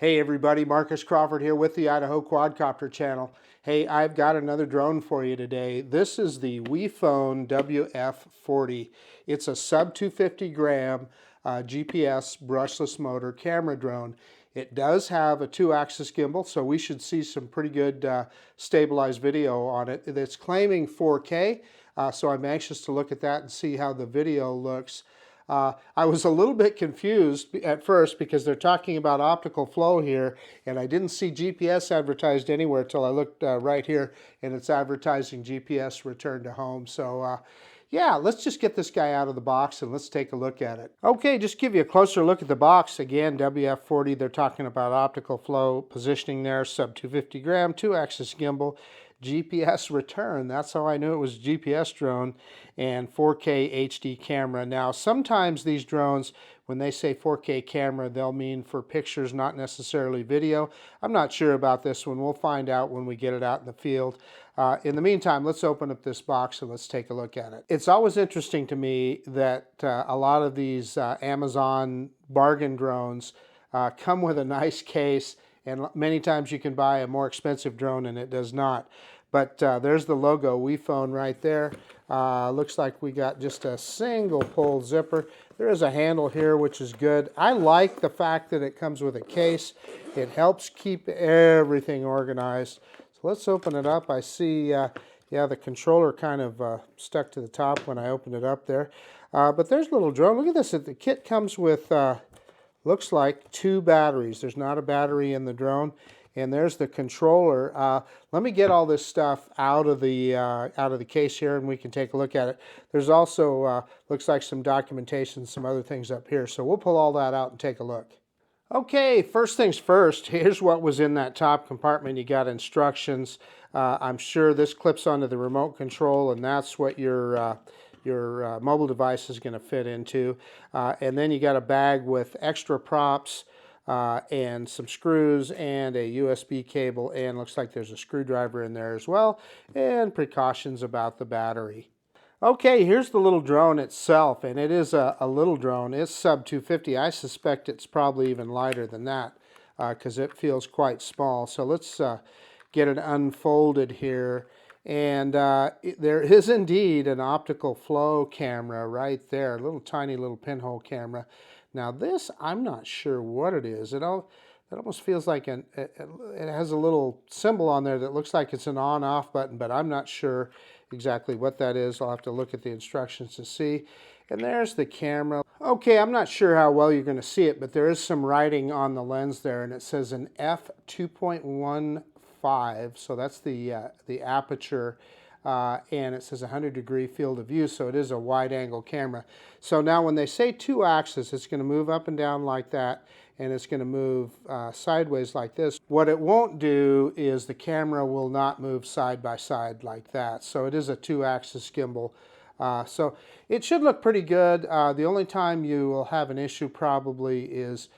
Hey everybody, Marcus Crawford here with the Idaho Quadcopter channel. Hey, I've got another drone for you today. This is the WeFone WF40. It's a sub 250 gram GPS brushless motor camera drone. It does have a 2-axis gimbal, so we should see some pretty good stabilized video on it. It's claiming 4K, so I'm anxious to look at that and see how the video looks. I was a little bit confused at first because they're talking about optical flow here, and I didn't see GPS advertised anywhere till I looked right here, and it's advertising GPS return to home. So yeah, let's just get this guy out of the box and let's take a look at it. Okay, just give you a closer look at the box. Again, WF40, they're talking about optical flow positioning there, sub 250 gram, 2-axis gimbal. GPS return, that's how I knew it was a GPS drone, and 4K HD camera. Now sometimes these drones, when they say 4K camera, they'll mean for pictures, not necessarily video. I'm not sure about this one. We'll find out when we get it out in the field. In the meantime, let's open up this box and let's take a look at it. It's always interesting to me that a lot of these Amazon bargain drones come with a nice case, and many times you can buy a more expensive drone and it does not. But there's the logo, WeFone, right there. Looks like we got just a single pull zipper. There is a handle here, which is good. I like the fact that it comes with a case. It helps keep everything organized. So let's open it up. I see, yeah, the controller kind of stuck to the top when I opened it up there. But there's a little drone. Look at this. The kit comes with looks like 2 batteries. There's not a battery in the drone, and there's the controller. Let me get all this stuff out of the case here, and we can take a look at it. There's also looks like some documentation, some other things up here. So we'll pull all that out and take a look. Okay, first things first. Here's what was in that top compartment. You got instructions. I'm sure this clips onto the remote control, and that's what your mobile device is going to fit into. And then you got a bag with extra props and some screws and a USB cable, and looks like there's a screwdriver in there as well, and precautions about the battery. Okay, here's the little drone itself, and it is a little drone. It's sub 250. I suspect it's probably even lighter than that because it feels quite small. So let's get it unfolded here. And there is indeed an optical flow camera right there, a little tiny little pinhole camera. Now this, I'm not sure what it is. It almost feels like it has a little symbol on there that looks like it's an on-off button, but I'm not sure exactly what that is. I'll have to look at the instructions to see. And there's the camera. Okay, I'm not sure how well you're going to see it, but there is some writing on the lens there, and it says an f2.15, so that's the aperture, and it says 100-degree field of view, so it is a wide-angle camera. So now when they say 2-axis, it's going to move up and down like that, and it's going to move sideways like this. What it won't do is the camera will not move side by side like that. So it is a 2-axis gimbal. So it should look pretty good. The only time you will have an issue probably is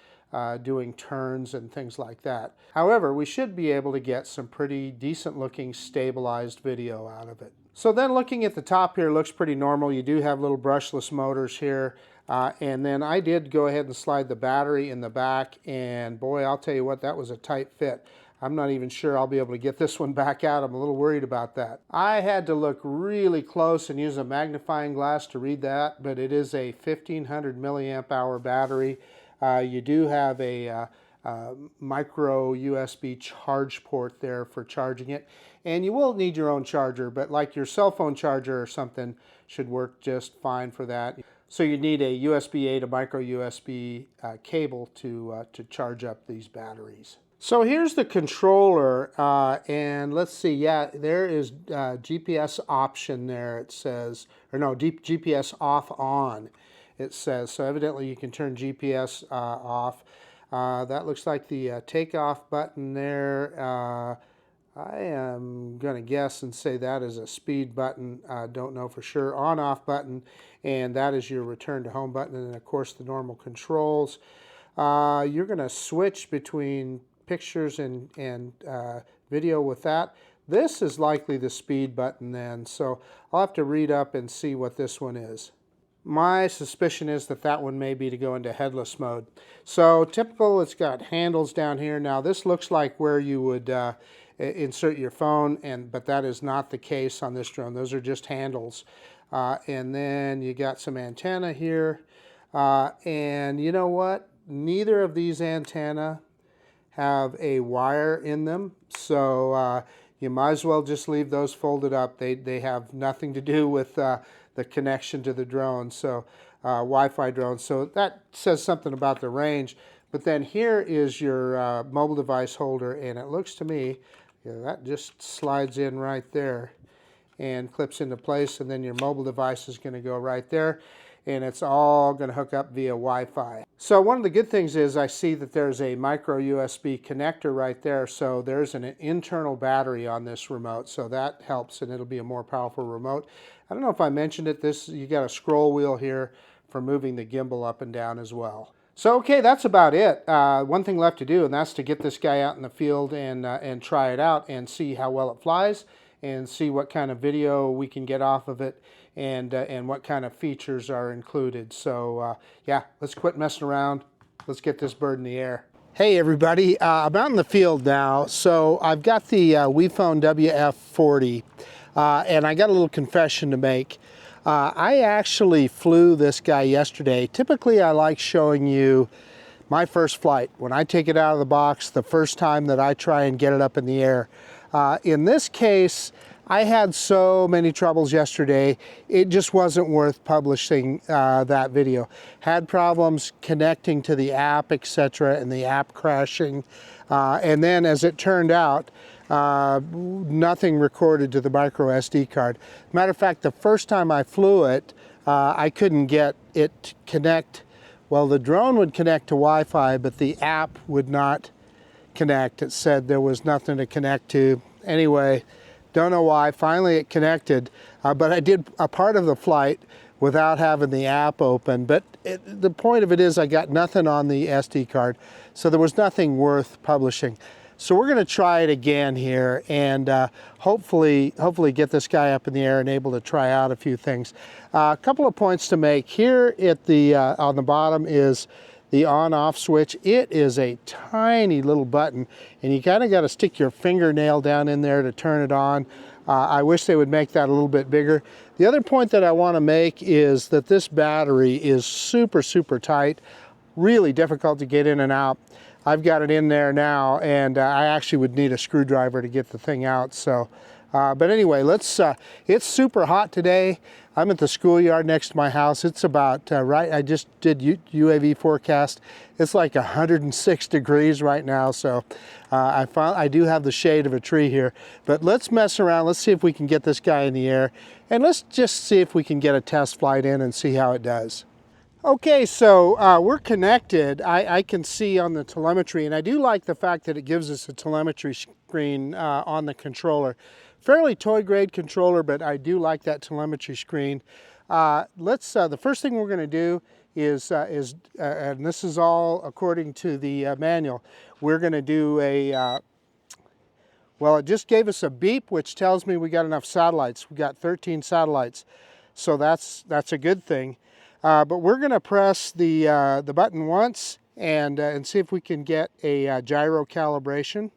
doing turns and things like that. However, we should be able to get some pretty decent looking stabilized video out of it. So then looking at the top here, looks pretty normal. You do have little brushless motors here. And then I did go ahead and slide the battery in the back, and boy, I'll tell you what, that was a tight fit. I'm not even sure I'll be able to get this one back out. I'm a little worried about that. I had to look really close and use a magnifying glass to read that, but it is a 1500 milliamp hour battery. You do have a micro USB charge port there for charging it, and you will need your own charger, but like your cell phone charger or something should work just fine for that. So you need a USB-A to micro USB cable to charge up these batteries. So here's the controller, and let's see, yeah, there is GPS option there, it says, or no, GPS off on, it says. So evidently you can turn GPS off. That looks like the takeoff button there. I am going to guess and say that is a speed button. Don't know for sure. On-off button, and that is your return to home button, and of course the normal controls. You're going to switch between pictures and video with that. This is likely the speed button then, so I'll have to read up and see what this one is. My suspicion is that that one may be to go into headless mode. So typical, it's got handles down here. Now this looks like where you would insert your phone, but that is not the case on this drone. Those are just handles. And then you got some antenna here. And you know what? Neither of these antenna have a wire in them. So you might as well just leave those folded up. They have nothing to do with the connection to the drone, so Wi-Fi drone. So that says something about the range. But then here is your mobile device holder, and it looks to me, that just slides in right there and clips into place, and then your mobile device is going to go right there, and it's all going to hook up via Wi-Fi. So one of the good things is I see that there's a micro USB connector right there, so there's an internal battery on this remote, so that helps, and it'll be a more powerful remote. I don't know if I mentioned it, you got a scroll wheel here for moving the gimbal up and down as well. So okay, that's about it. One thing left to do, and that's to get this guy out in the field and try it out and see how well it flies, and see what kind of video we can get off of it, and what kind of features are included. So yeah, let's quit messing around. Let's get this bird in the air. Hey everybody, I'm out in the field now. So I've got the WeFone WF40, and I got a little confession to make. I actually flew this guy yesterday. Typically I like showing you my first flight. When I take it out of the box, the first time that I try and get it up in the air. In this case, I had so many troubles yesterday, it just wasn't worth publishing that video. Had problems connecting to the app, etc., and the app crashing. And then as it turned out, nothing recorded to the micro SD card. Matter of fact, the first time I flew it, I couldn't get it to connect. Well, the drone would connect to Wi-Fi, but the app would not connect. It said there was nothing to connect to. Anyway, don't know why. Finally it connected, but I did a part of the flight without having the app open. But the point of it is I got nothing on the SD card, so there was nothing worth publishing. So we're going to try it again here, and hopefully get this guy up in the air and able to try out a few things. A couple of points to make. Here at the on the bottom is the on-off switch. It is a tiny little button, and you kind of got to stick your fingernail down in there to turn it on. I wish they would make that a little bit bigger. The other point that I want to make is that this battery is super tight, really difficult to get in and out. I've got it in there now, and I actually would need a screwdriver to get the thing out. So, but anyway, it's super hot today. I'm at the schoolyard next to my house. It's about I just did UAV forecast. It's like 106 degrees right now. So I do have the shade of a tree here. But let's mess around. Let's see if we can get this guy in the air, and let's just see if we can get a test flight in and see how it does. Okay, so we're connected. I can see on the telemetry, and I do like the fact that it gives us a telemetry screen on the controller. Fairly toy grade controller, but I do like that telemetry screen. The first thing we're going to do is and this is all according to the manual, we're going to do well, it just gave us a beep, which tells me we got enough satellites. We got 13 satellites, so that's a good thing. But we're going to press the button once and see if we can get a gyro calibration.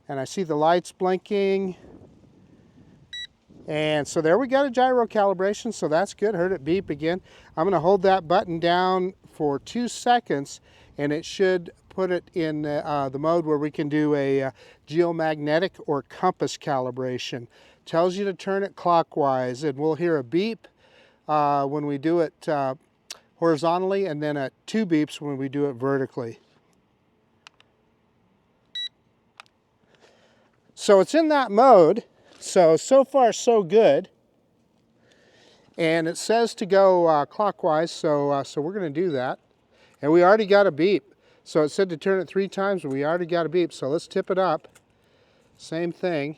And I see the lights blinking. And so there we got a gyro calibration, so that's good. Heard it beep again. I'm going to hold that button down for 2 seconds, and it should put it in the mode where we can do a geomagnetic or compass calibration. Tells you to turn it clockwise, and we'll hear a beep when we do it horizontally, and then 2 beeps when we do it vertically. So it's in that mode. So far so good. And it says to go clockwise, so we're going to do that. And we already got a beep. So it said to turn it 3 times, but we already got a beep. So let's tip it up. Same thing.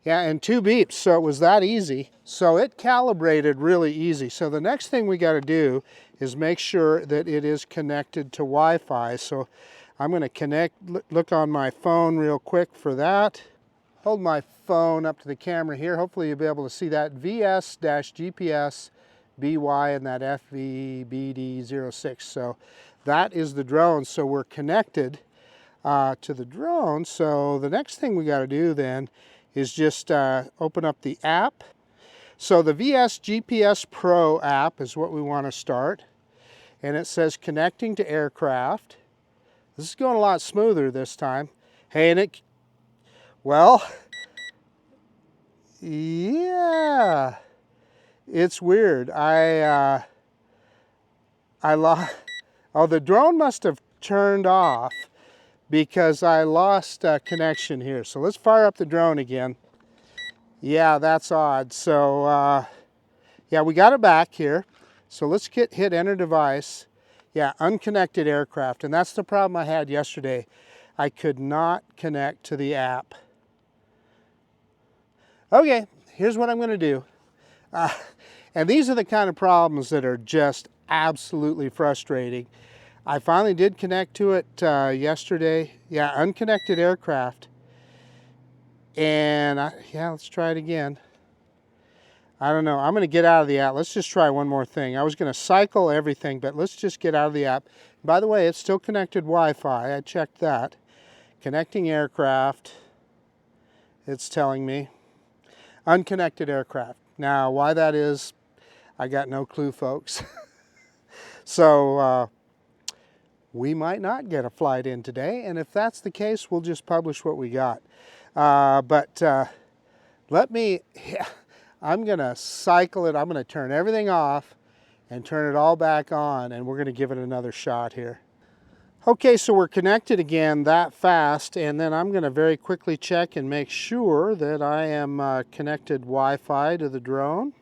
Yeah, and 2 beeps, so it was that easy. So it calibrated really easy. So the next thing we got to do is make sure that it is connected to Wi-Fi. So I'm going to look on my phone real quick for that. hold my phone up to the camera here. Hopefully you'll be able to see that VS-GPS BY and that FVBD06. So that is the drone. So we're connected to the drone. So the next thing we got to do then is just open up the app. So the VS GPS Pro app is what we want to start. And it says connecting to aircraft. This is going a lot smoother this time. Hey, and it, well, yeah, it's weird. I lost, oh, the drone must have turned off because I lost connection here. So let's fire up the drone again. Yeah, that's odd. So, yeah, we got it back here. So let's hit enter device. Yeah, unconnected aircraft. And that's the problem I had yesterday. I could not connect to the app. Okay, here's what I'm going to do. And these are the kind of problems that are just absolutely frustrating. I finally did connect to it yesterday. Yeah, unconnected aircraft. And yeah, let's try it again. I don't know. I'm going to get out of the app. Let's just try one more thing. I was going to cycle everything, but let's just get out of the app. By the way, it's still connected Wi-Fi. I checked that. Connecting aircraft. It's telling me. Unconnected aircraft. Now, why that is, I got no clue, folks. So, we might not get a flight in today, and if that's the case, we'll just publish what we got. Let me... Yeah, I'm going to cycle it. I'm going to turn everything off and turn it all back on, and we're going to give it another shot here. Okay, so we're connected again that fast, and then I'm going to very quickly check and make sure that I am connected Wi-Fi to the drone.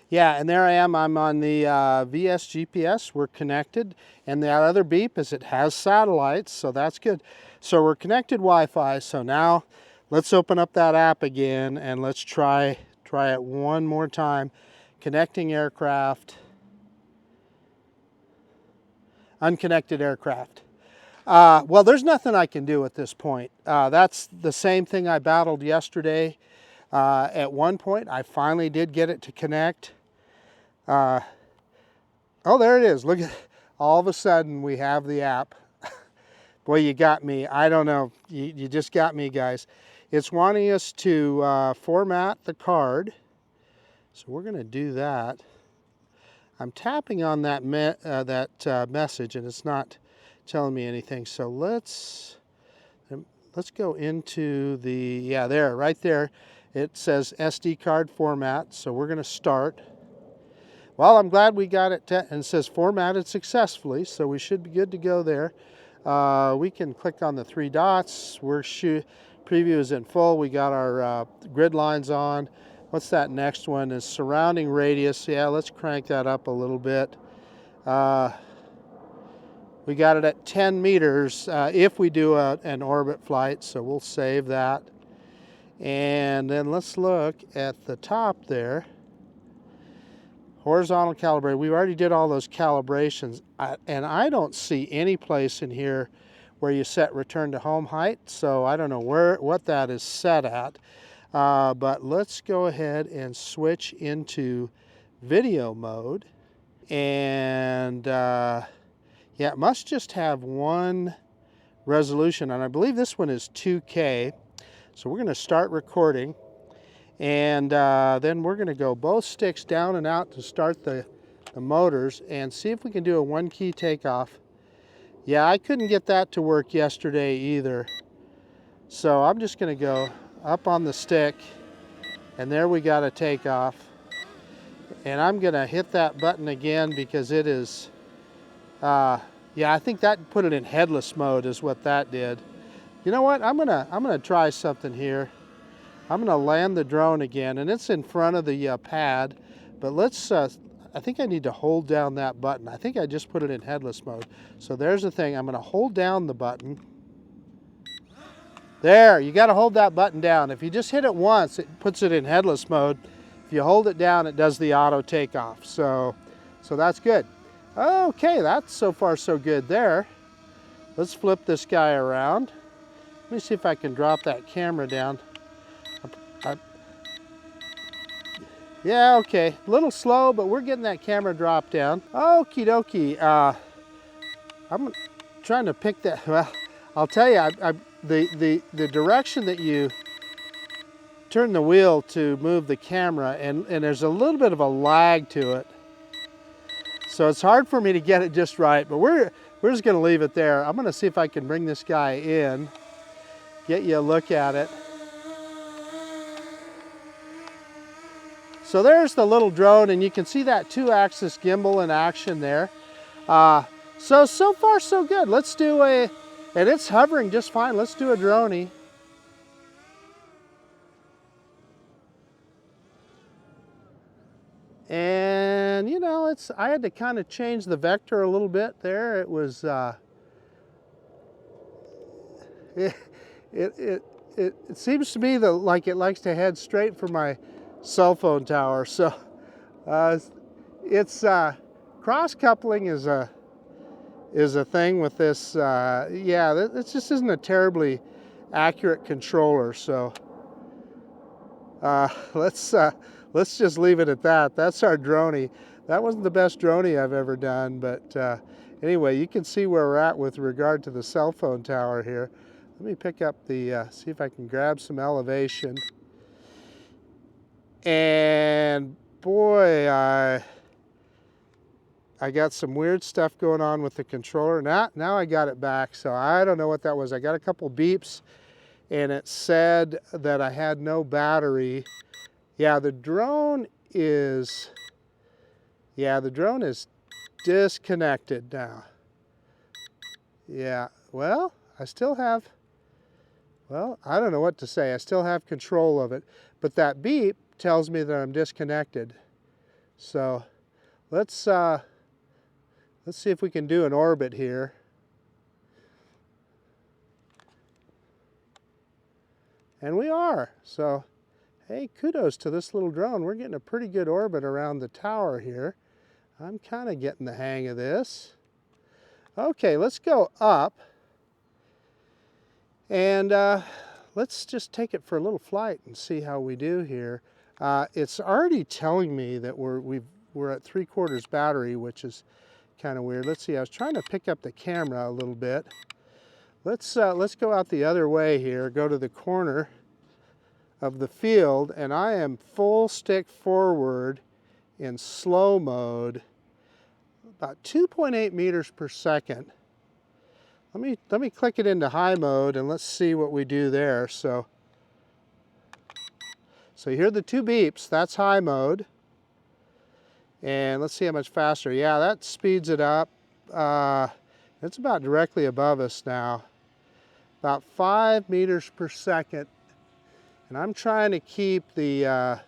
Yeah, and there I am. I'm on the VS GPS. We're connected, and that other beep is it has satellites, so that's good. So we're connected Wi-Fi, so now let's open up that app again, and let's try it one more time. Connecting aircraft. Unconnected aircraft. Well, there's nothing I can do at this point. That's the same thing I battled yesterday. At one point, I finally did get it to connect. Oh, there it is. Look at, all of a sudden we have the app. Boy, you got me. I don't know. You just got me, guys. It's wanting us to format the card. So we're going to do that. I'm tapping on that message and it's not telling me anything. So let's go into the, yeah, there, right there. It says SD card format. So we're going to start. Well, I'm glad we got it and it says formatted successfully. So we should be good to go there. We can click on the three dots. Preview is in full. We got our grid lines on. What's that next one? Is surrounding radius. Yeah, let's crank that up a little bit. We got it at 10 meters if we do an orbit flight, so we'll save that. And then let's look at the top there. Horizontal calibrate. We already did all those calibrations, and I don't see any place in here where you set return to home height, so I don't know what that is set at. But let's go ahead and switch into video mode. And yeah, it must just have one resolution, and I believe this one is 2K. So we're going to start recording, and then we're going to go both sticks down and out to start the motors and see if we can do a one-key takeoff. Yeah, I couldn't get that to work yesterday either. So I'm just going to go up on the stick, and there we got a takeoff. And I'm going to hit that button again because it is, yeah, I think that put it in headless mode is what that did. You know what? I'm gonna try something here. I'm gonna land the drone again, and it's in front of the pad. But let's. I think I need to hold down that button. I think I just put it in headless mode. So there's the thing. I'm gonna hold down the button. There. You got to hold that button down. If you just hit it once, it puts it in headless mode. If you hold it down, it does the auto takeoff. So that's good. Okay, that's so far so good there. Let's flip this guy around. Let me see if I can drop that camera down. Yeah, okay. A little slow, but we're getting that camera drop down. Okie dokie. I'm trying to pick that. Well, I'll tell you, the direction that you turn the wheel to move the camera, and there's a little bit of a lag to it. So it's hard for me to get it just right, but we're just gonna leave it there. I'm gonna see if I can bring this guy in, get you a look at it. So there's the little drone, and you can see that 2-axis gimbal in action there. So far so good. Let's do and it's hovering just fine. Let's do a droney. And you know, I had to kind of change the vector a little bit there. It was, it seems to me that like it likes to head straight for my cell phone tower. So it's cross coupling is a thing with this. Yeah, this just isn't a terribly accurate controller. So let's just leave it at that. That's our droney. That wasn't the best droney I've ever done, but anyway, you can see where we're at with regard to the cell phone tower here. Let me pick up the, see if I can grab some elevation. And boy, I got some weird stuff going on with the controller. Now I got it back, so I don't know what that was. I got a couple beeps, and it said that I had no battery. Yeah, the drone is disconnected now. Yeah, well, I still have, well, I don't know what to say. I still have control of it, but that beep tells me that I'm disconnected. So let's see if we can do an orbit here. And we are. So, hey, kudos to this little drone. We're getting a pretty good orbit around the tower here. I'm kind of getting the hang of this. Okay, let's go up. And let's just take it for a little flight and see how we do here. It's already telling me that we're at 3/4 battery, which is kind of weird. Let's see, I was trying to pick up the camera a little bit. Let's go out the other way here, go to the corner of the field, and I am full stick forward in slow mode, about 2.8 meters per second. Let me click it into high mode and let's see what we do there. So you hear the 2 beeps, that's high mode. And let's see how much faster. Yeah, that speeds it up. It's about directly above us now. About 5 meters per second. And I'm trying to keep the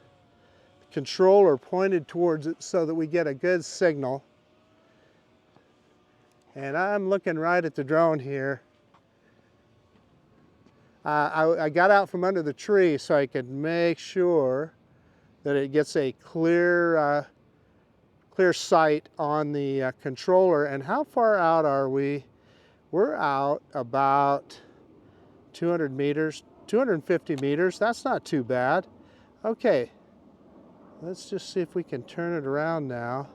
controller pointed towards it so that we get a good signal. And I'm looking right at the drone here. I got out from under the tree so I could make sure that it gets a clear sight on the controller. And how far out are we? We're out about 200 meters, 250 meters. That's not too bad. Okay, let's just see if we can turn it around now.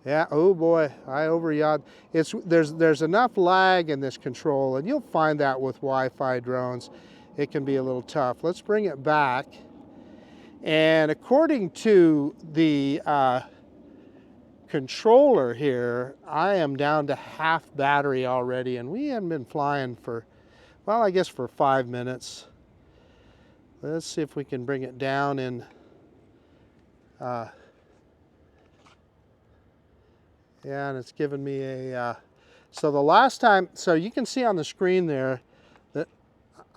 Yeah, oh boy, I over-yawed. There's enough lag in this control, and you'll find that with Wi-Fi drones. It can be a little tough. Let's bring it back. And according to the controller here, I am down to half battery already, and we haven't been flying for, well, I guess for 5 minutes. Let's see if we can bring it down in yeah, and it's given me a, so the last time, so you can see on the screen there that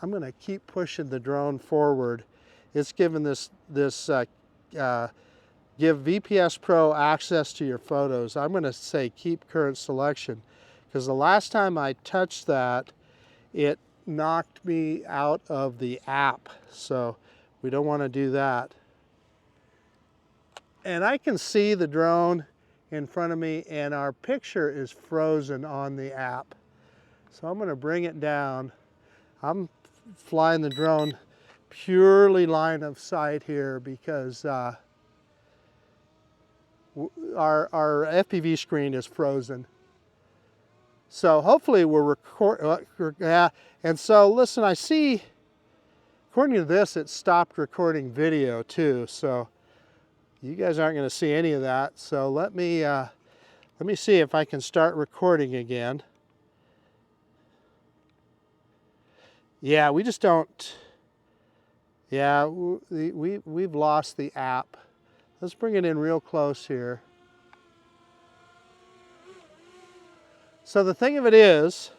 I'm going to keep pushing the drone forward. It's given this give VPS Pro access to your photos. I'm going to say keep current selection, because the last time I touched that, it knocked me out of the app. So we don't want to do that. And I can see the drone in front of me, and our picture is frozen on the app. So I'm going to bring it down. I'm flying the drone purely line of sight here because our FPV screen is frozen. So hopefully we're yeah. And so listen, I see, according to this, it stopped recording video too. So you guys aren't going to see any of that. So let me see if I can start recording again. Yeah, we just don't. Yeah, we've lost the app. Let's bring it in real close here. So the thing of it is,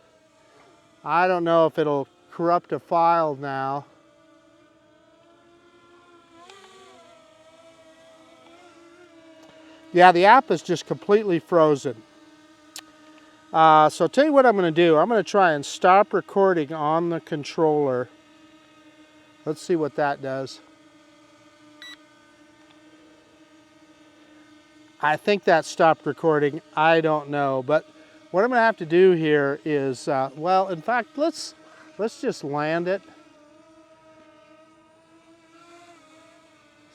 I don't know if it'll corrupt a file now. Yeah, the app is just completely frozen. So I'll tell you what I'm going to do. I'm going to try and stop recording on the controller. Let's see what that does. I think that stopped recording. I don't know. But what I'm going to have to do here is, well, in fact, let's just land it.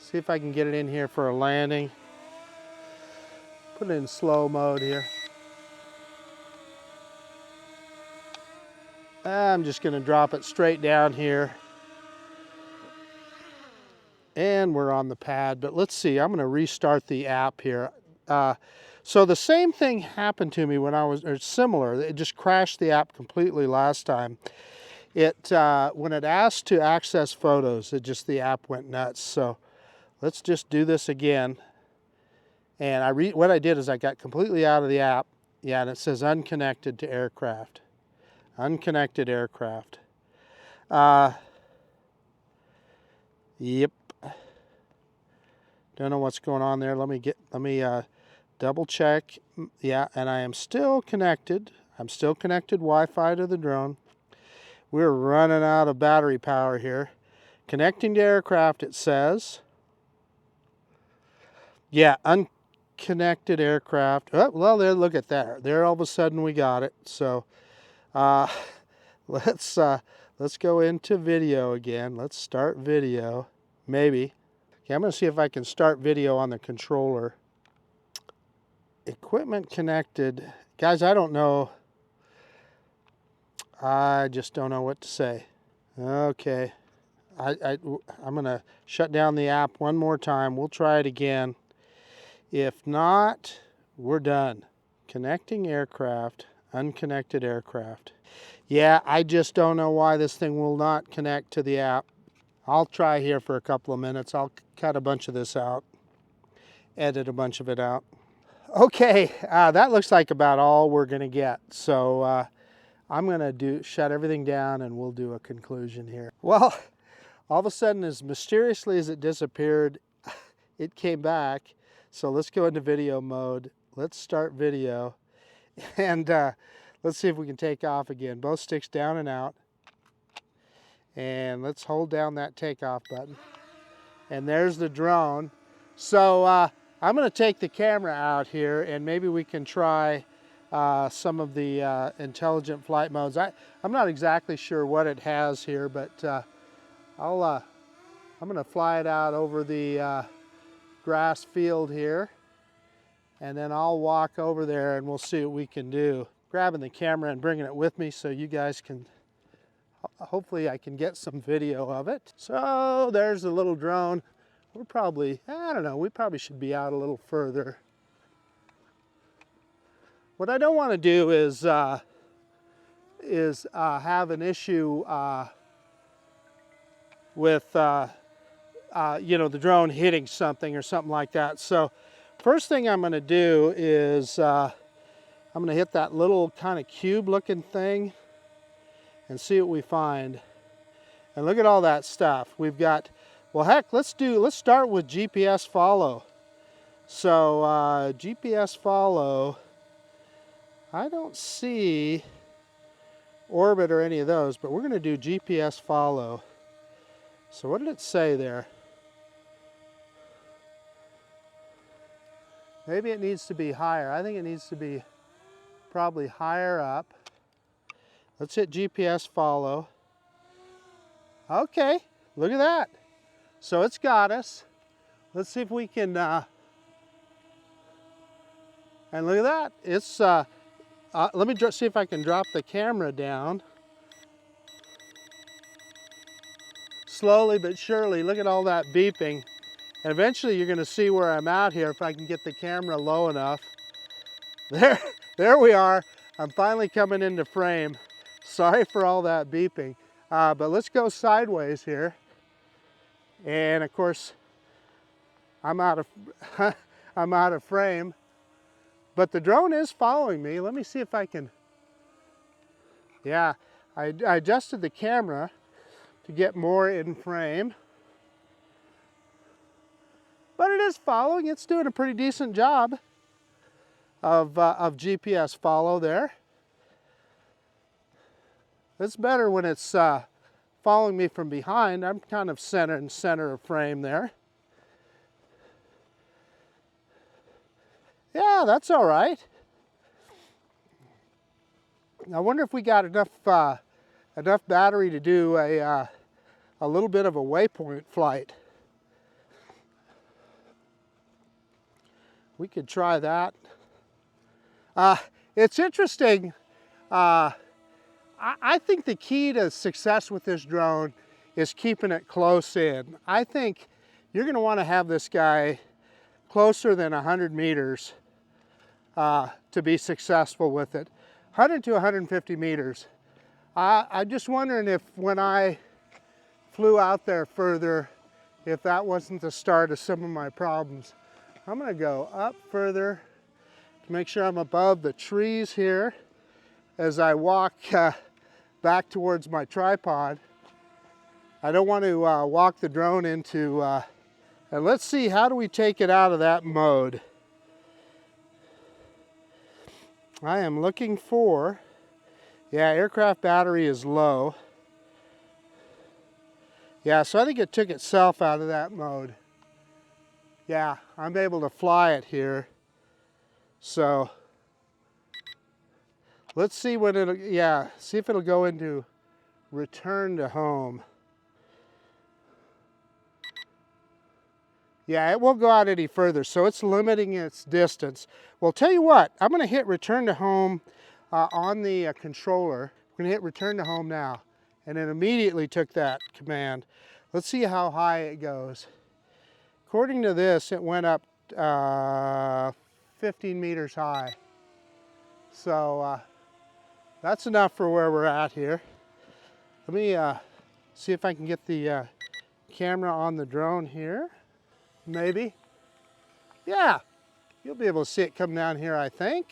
See if I can get it in here for a landing. Put it in slow mode here. I'm just going to drop it straight down here. And we're on the pad, but let's see, I'm going to restart the app here. So the same thing happened to me when I was, or similar, it just crashed the app completely last time. When it asked to access photos, the app went nuts. So let's just do this again. And what I did is I got completely out of the app. Yeah, and it says unconnected to aircraft. Unconnected aircraft. Yep. Don't know what's going on there. Let me double check. Yeah, and I am still connected. I'm still connected Wi-Fi to the drone. We're running out of battery power here. Connecting to aircraft, it says. Yeah, unconnected aircraft. Oh, well, there, look at that. There, all of a sudden, we got it. So, let's go into video again. Let's start video. Maybe. Okay, I'm going to see if I can start video on the controller. Equipment connected. Guys, I don't know. I just don't know what to say. Okay. I'm going to shut down the app one more time. We'll try it again. If not, we're done. Connecting aircraft, unconnected aircraft. Yeah, I just don't know why this thing will not connect to the app. I'll try here for a couple of minutes. I'll cut a bunch of this out, edit a bunch of it out. Okay, that looks like about all we're going to get. So I'm going to shut everything down and we'll do a conclusion here. Well, all of a sudden, as mysteriously as it disappeared, it came back. So let's go into video mode. Let's start video. And let's see if we can take off again. Both sticks down and out. And let's hold down that takeoff button. And there's the drone. So I'm going to take the camera out here and maybe we can try some of the intelligent flight modes. I'm not exactly sure what it has here, but I'm going to fly it out over the grass field here. And then I'll walk over there and we'll see what we can do. Grabbing the camera and bringing it with me so you guys can, hopefully I can get some video of it. So there's the little drone. We're probably, I don't know, we probably should be out a little further. What I don't want to do is have an issue with you know, the drone hitting something or something like that. So first thing I'm going to do is I'm going to hit that little kind of cube looking thing and see what we find. And look at all that stuff. We've got, well heck, let's start with GPS follow. So GPS follow, I don't see orbit or any of those, but we're going to do GPS follow. So what did it say there? Maybe it needs to be higher. I think it needs to be probably higher up. Let's hit GPS follow. Okay, look at that. So it's got us. Let's see if we can And look at that. It's, let me see if I can drop the camera down. Slowly but surely, look at all that beeping. And eventually you're going to see where I'm at here if I can get the camera low enough. There we are. I'm finally coming into frame. Sorry for all that beeping. But let's go sideways here. And of course, I'm out of frame. But the drone is following me. Let me see if I can. Yeah, I adjusted the camera to get more in frame. But it is following. It's doing a pretty decent job of GPS follow there. It's better when it's following me from behind. I'm kind of center of frame there. Yeah, that's all right. I wonder if we got enough battery to do a little bit of a waypoint flight. We could try that. It's interesting. I think the key to success with this drone is keeping it close in. I think you're going to want to have this guy closer than 100 meters to be successful with it. 100 to 150 meters. I'm just wondering if when I flew out there further, if that wasn't the start of some of my problems. I'm going to go up further to make sure I'm above the trees here as I walk back towards my tripod. I don't want to walk the drone into, and let's see, how do we take it out of that mode? I am looking for, yeah, aircraft battery is low. Yeah, so I think it took itself out of that mode. Yeah, I'm able to fly it here. So let's see when it'll, yeah, see if it'll go into return to home. Yeah, it won't go out any further, so it's limiting its distance. Well, tell you what, I'm going to hit return to home on the controller. I'm going to hit return to home now, and it immediately took that command. Let's see how high it goes. According to this, it went up 15 meters high. So that's enough for where we're at here. Let me see if I can get the camera on the drone here. Maybe. Yeah, you'll be able to see it come down here, I think.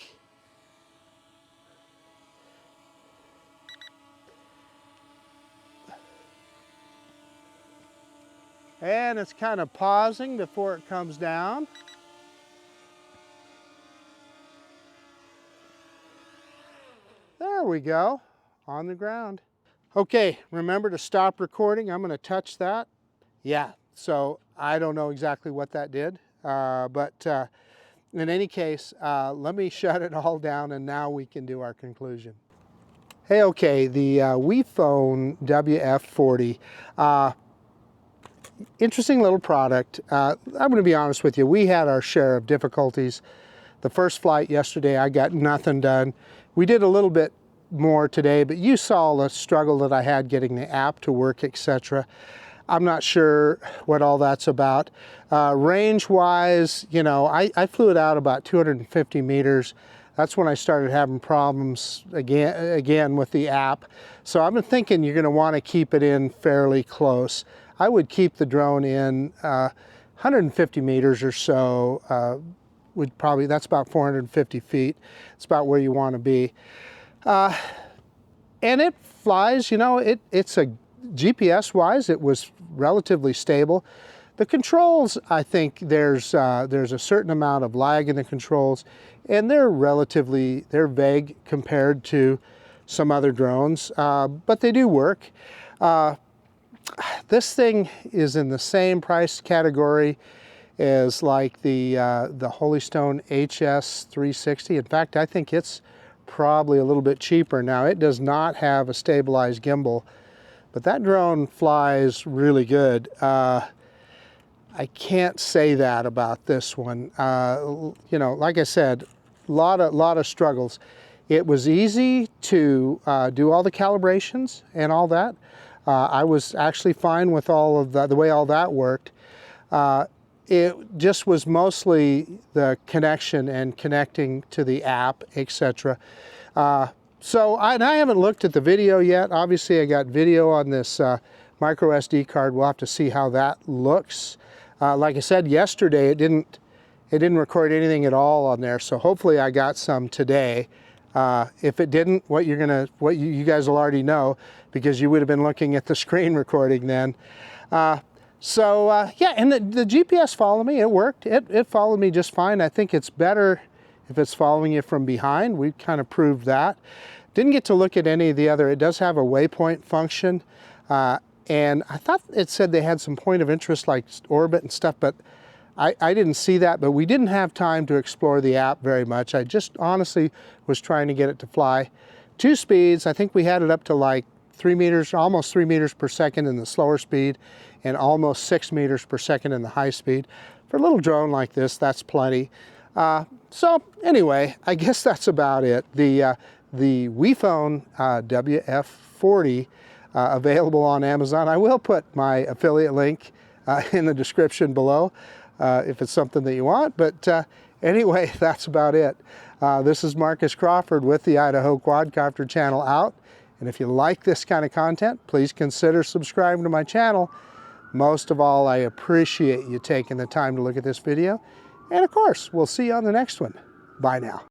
And it's kind of pausing before it comes down. There we go, on the ground. Okay, remember to stop recording. I'm going to touch that. Yeah, so I don't know exactly what that did, but in any case, let me shut it all down and now we can do our conclusion. Hey, okay, the WeFone WF40. Interesting little product. I'm going to be honest with you, we had our share of difficulties. The first flight yesterday, I got nothing done. We did a little bit more today, but you saw the struggle that I had getting the app to work, etc. I'm not sure what all that's about. Range-wise, you know, I flew it out about 250 meters. That's when I started having problems again with the app. So I've been thinking you're going to want to keep it in fairly close. I would keep the drone in 150 meters or so. Would probably, that's about 450 feet. It's about where you want to be. And it flies, you know, it's a GPS-wise, it was relatively stable. The controls, I think there's a certain amount of lag in the controls, and they're vague compared to some other drones, but they do work. This thing is in the same price category as like the Holystone HS360. In fact, I think it's probably a little bit cheaper. Now, it does not have a stabilized gimbal, but that drone flies really good. I can't say that about this one. You know, like I said, lot of struggles. It was easy to do all the calibrations and all that. I was actually fine with all of the way all that worked. It just was mostly the connection and connecting to the app, etc. So I haven't looked at the video yet. Obviously, I got video on this micro SD card. We'll have to see how that looks. Like I said yesterday, it didn't record anything at all on there. So hopefully, I got some today. If it didn't, what you guys will already know, because you would have been looking at the screen recording then. Yeah, and the GPS followed me. It worked. It followed me just fine. I think it's better if it's following you from behind. We kind of proved that. Didn't get to look at any of the other. It does have a waypoint function. And I thought it said they had some point of interest like orbit and stuff, but I didn't see that. But we didn't have time to explore the app very much. I just honestly was trying to get it to fly. 2 speeds. I think we had it up to like 3 meters, almost 3 meters per second in the slower speed, and almost 6 meters per second in the high speed. For a little drone like this, that's plenty. So anyway, I guess that's about it. The WeFone WF40 available on Amazon. I will put my affiliate link in the description below if it's something that you want. But anyway, that's about it. This is Marcus Crawford with the Idaho Quadcopter channel out. And if you like this kind of content, please consider subscribing to my channel. Most of all, I appreciate you taking the time to look at this video. And of course, we'll see you on the next one. Bye now.